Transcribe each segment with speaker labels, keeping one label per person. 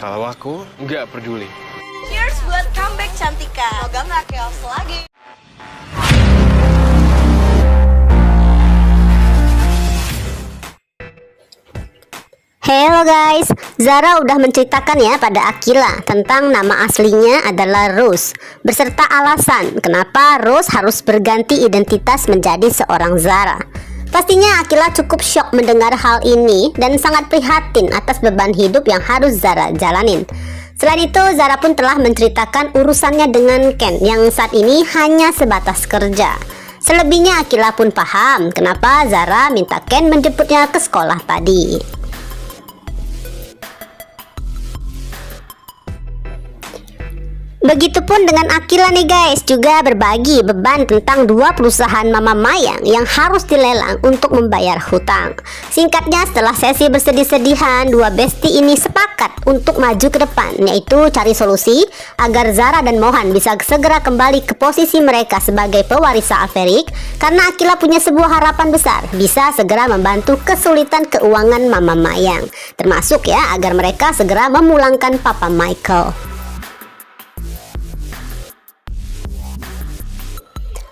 Speaker 1: Kalau aku nggak peduli.
Speaker 2: Cheers buat comeback Cantika. Semoga nggak chaos lagi.
Speaker 3: Hello guys, Zara udah menceritakan ya pada Akila tentang nama aslinya adalah Rose, beserta alasan kenapa Rose harus berganti identitas menjadi seorang Zara. Pastinya Akila cukup syok mendengar hal ini dan sangat prihatin atas beban hidup yang harus Zara jalanin. Selain itu, Zara pun telah menceritakan urusannya dengan Ken yang saat ini hanya sebatas kerja. Selebihnya Akila pun paham kenapa Zara minta Ken menjemputnya ke sekolah tadi. Begitupun dengan Akila nih guys, juga berbagi beban tentang dua perusahaan Mama Mayang yang harus dilelang untuk membayar hutang. Singkatnya, setelah sesi bersedih-sedihan, dua bestie ini sepakat untuk maju ke depan, yaitu cari solusi agar Zara dan Mohan bisa segera kembali ke posisi mereka sebagai pewaris Averik, karena Akila punya sebuah harapan besar, bisa segera membantu kesulitan keuangan Mama Mayang, termasuk ya agar mereka segera memulangkan Papa Michael.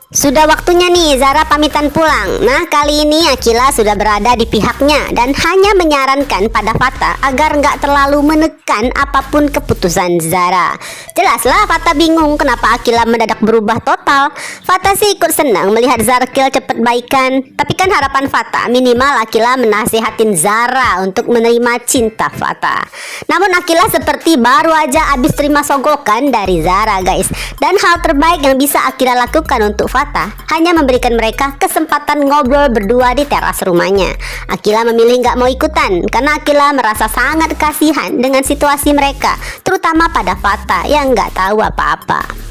Speaker 3: Sudah waktunya nih Zara pamitan pulang. Nah, kali ini Akila sudah berada di pihaknya dan hanya menyarankan pada Fata agar nggak terlalu menekan apapun keputusan Zara. Jelaslah Fata bingung kenapa Akila mendadak berubah total. Fata sih ikut senang melihat Zarkil cepat baikan, tapi kan harapan Fata minimal Akila menasihatin Zara untuk menerima cinta Fata. Namun Akila seperti baru aja abis terima sogokan dari Zara guys. Dan hal terbaik yang bisa Akila lakukan untuk Fata hanya memberikan mereka kesempatan ngobrol berdua di teras rumahnya. Akila memilih nggak mau ikutan karena Akila merasa sangat kasihan dengan situasi mereka, terutama pada Fata yang nggak tahu apa-apa.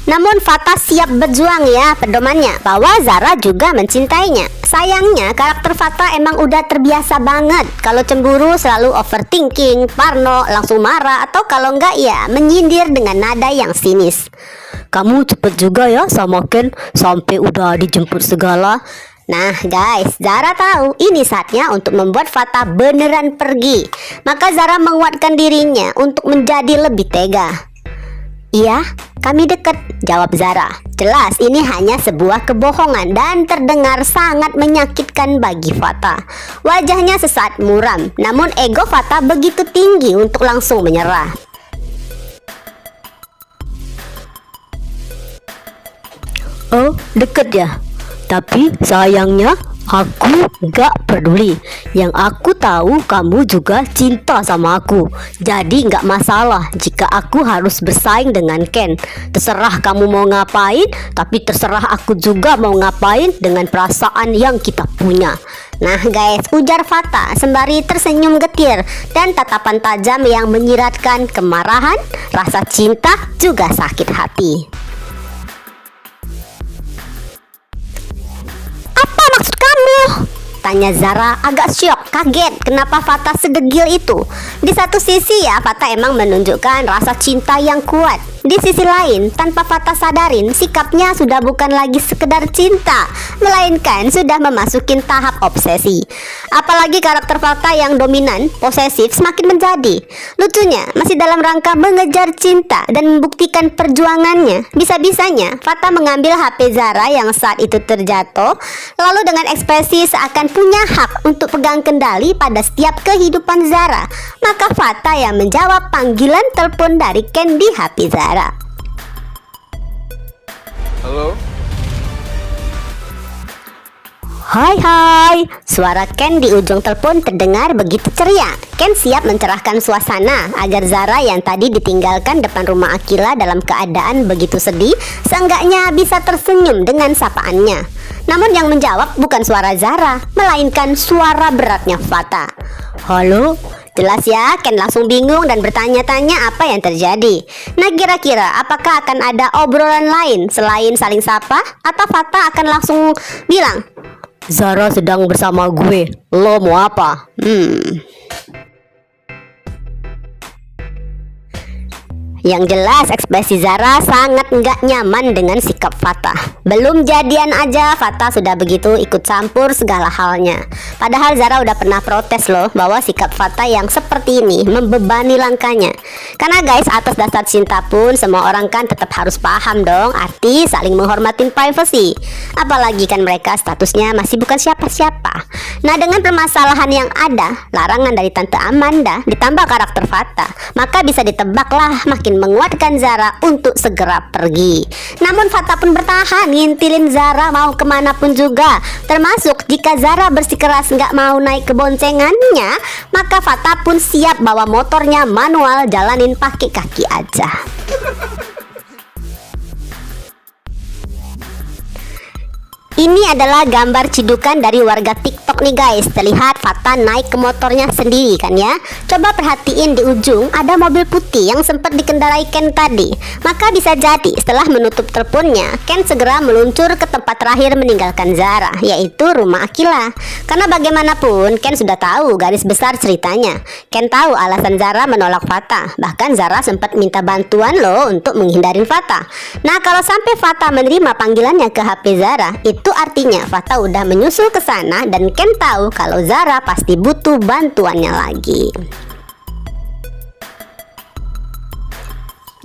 Speaker 3: Namun Fata siap berjuang ya pedomannya bahwa Zara juga mencintainya. Sayangnya karakter Fata emang udah terbiasa banget kalau cemburu selalu overthinking, parno, langsung marah, atau kalau enggak ya menyindir dengan nada yang sinis. Kamu cepet juga ya sama Ken, sampai udah dijemput segala. Nah guys, Zara tahu ini saatnya untuk membuat Fata beneran pergi. Maka Zara menguatkan dirinya untuk menjadi lebih tega. Iya, kami dekat, jawab Zara. Jelas ini hanya sebuah kebohongan dan terdengar sangat menyakitkan bagi Fata. Wajahnya sesaat muram, namun ego Fata begitu tinggi untuk langsung menyerah. Oh, deket ya? Tapi sayangnya aku gak peduli. Yang aku tahu kamu juga cinta sama aku. Jadi gak masalah jika aku harus bersaing dengan Ken. Terserah kamu mau ngapain, tapi terserah aku juga mau ngapain dengan perasaan yang kita punya. Nah guys, ujar Fata sembari tersenyum getir dan tatapan tajam yang menyiratkan kemarahan, rasa cinta, juga sakit hati. Tanya Zara agak syok, kaget kenapa Fata sedegil itu. Di satu sisi ya Fata emang menunjukkan rasa cinta yang kuat. Di sisi lain, tanpa Fata sadarin, sikapnya sudah bukan lagi sekedar cinta, melainkan sudah memasukin tahap obsesi. Apalagi karakter Fata yang dominan, posesif semakin menjadi. Lucunya, masih dalam rangka mengejar cinta dan membuktikan perjuangannya, bisa-bisanya Fata mengambil HP Zara yang saat itu terjatuh, lalu dengan ekspresi seakan punya hak untuk pegang kendali pada setiap kehidupan Zara. Maka Fata yang menjawab panggilan telepon dari Ken di HP Zara.
Speaker 1: Halo?
Speaker 3: Hai, suara Ken di ujung telepon terdengar begitu ceria. Ken siap mencerahkan suasana agar Zara yang tadi ditinggalkan depan rumah Akila dalam keadaan begitu sedih, seenggaknya bisa tersenyum dengan sapaannya. Namun yang menjawab bukan suara Zara, melainkan suara beratnya Fata. Halo? Jelas ya, Ken langsung bingung dan bertanya-tanya apa yang terjadi. Nah kira-kira apakah akan ada obrolan lain selain saling sapa? Atau Fata akan langsung bilang, Zara sedang bersama gue, lo mau apa? Yang jelas ekspresi Zara sangat nggak nyaman dengan sikap Fatah. Belum jadian aja Fatah sudah begitu ikut campur segala halnya. Padahal Zara udah pernah protes loh bahwa sikap Fatah yang seperti ini membebani langkahnya. Karena guys, atas dasar cinta pun semua orang kan tetap harus paham dong arti saling menghormatin privacy. Apalagi kan mereka statusnya masih bukan siapa-siapa. Nah, dengan permasalahan yang ada, larangan dari Tante Amanda ditambah karakter Fatah, maka bisa ditebaklah makin menguatkan Zara untuk segera pergi. Namun Fatah pun bertahan ngintilin Zara mau kemanapun juga. Termasuk jika Zara bersikeras nggak mau naik ke boncengannya, maka Fatah pun siap bawa motornya manual jalanin pakai kaki aja. Ini adalah gambar cidukan dari warga TikTok nih guys. Terlihat Fatah naik ke motornya sendiri kan ya. Coba perhatiin di ujung ada mobil putih yang sempat dikendarai Ken tadi. Maka bisa jadi setelah menutup teleponnya, Ken segera meluncur ke tempat terakhir meninggalkan Zara, yaitu rumah Akila. Karena bagaimanapun Ken sudah tahu garis besar ceritanya. Ken tahu alasan Zara menolak Fatah. Bahkan Zara sempat minta bantuan loh untuk menghindarin Fatah. Nah, kalau sampai Fatah menerima panggilannya ke HP Zara, itu artinya Fatah udah menyusul ke sana dan Ken tahu kalau Zara pasti butuh bantuannya lagi.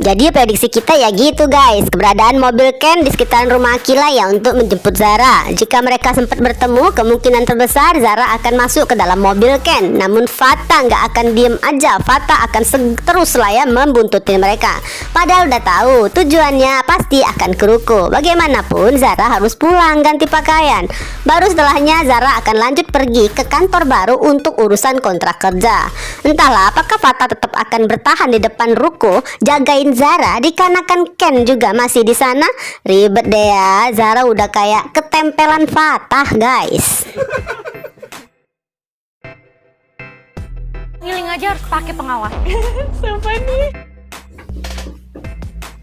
Speaker 3: Jadi prediksi kita ya gitu guys, keberadaan mobil Ken di sekitaran rumah Akila ya untuk menjemput Zara. Jika mereka sempat bertemu, kemungkinan terbesar Zara akan masuk ke dalam mobil Ken. Namun Fatah nggak akan diem aja, Fatah akan terus lah ya membuntuti mereka. Padahal udah tahu tujuannya pasti akan ke ruko. Bagaimanapun Zara harus pulang ganti pakaian. Baru setelahnya Zara akan lanjut pergi ke kantor baru untuk urusan kontrak kerja. Entahlah apakah Fatah tetap akan bertahan di depan ruko jagain Zara dikarenakan Ken juga masih di sana. Ribet deh ya, Zara udah kayak ketempelan Fatah guys.
Speaker 2: Ngiling aja harus pakai pengawas. Siapa nih?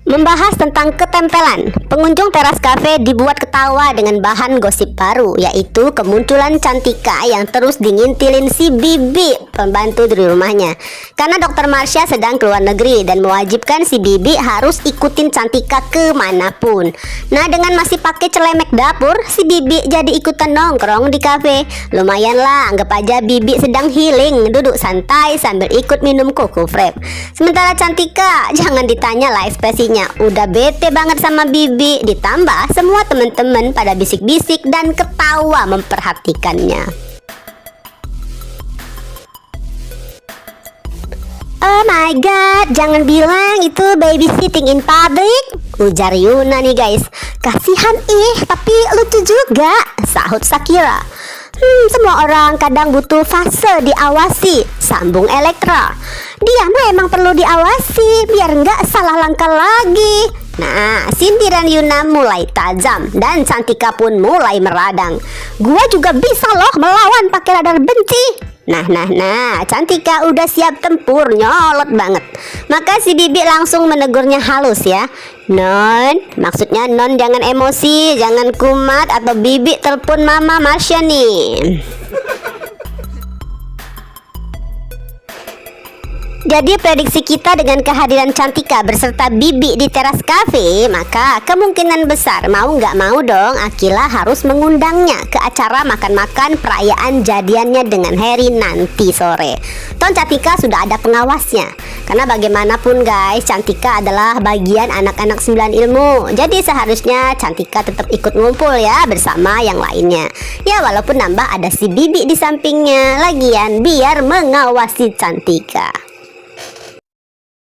Speaker 3: Membahas tentang ketempelan, pengunjung teras kafe dibuat ketawa dengan bahan gosip baru, yaitu kemunculan Cantika yang terus dingintilin si Bibi, pembantu dari rumahnya. Karena Dokter Marsha sedang keluar negeri dan mewajibkan si Bibi harus ikutin Cantika kemanapun. Nah, dengan masih pakai celemek dapur, si Bibi jadi ikutan nongkrong di kafe. Lumayan lah, anggap aja Bibi sedang healing, duduk santai sambil ikut minum koko frap. Sementara Cantika, jangan ditanya lah ekspresinya. Udah bete banget sama Bibi, ditambah semua temen-temen pada bisik-bisik dan ketawa memperhatikannya. Oh my god, jangan bilang itu babysitting in public, ujar Yuna nih guys. Kasihan tapi lucu juga, sahut Shakira. Semua orang kadang butuh fase diawasi, sambung Elektra. Dia mah emang perlu diawasi biar nggak salah langkah lagi. Nah, sindiran Yuna mulai tajam dan Cantika pun mulai meradang. Gua juga bisa loh melawan pakai radar benci. Nah, Cantika udah siap tempur, nyolot banget. Maka si Bibi langsung menegurnya halus ya. Non, maksudnya non jangan emosi, jangan kumat atau Bibi telepon Mama Marsha nih. Jadi prediksi kita dengan kehadiran Cantika berserta Bibi di teras kafe, maka kemungkinan besar mau nggak mau dong Akila harus mengundangnya ke acara makan-makan perayaan jadiannya dengan Harry nanti sore. Toh Cantika sudah ada pengawasnya. Karena bagaimanapun guys, Cantika adalah bagian anak-anak 9 ilmu. Jadi seharusnya Cantika tetap ikut ngumpul ya bersama yang lainnya. Ya walaupun nambah ada si Bibi di sampingnya, lagian biar mengawasi Cantika.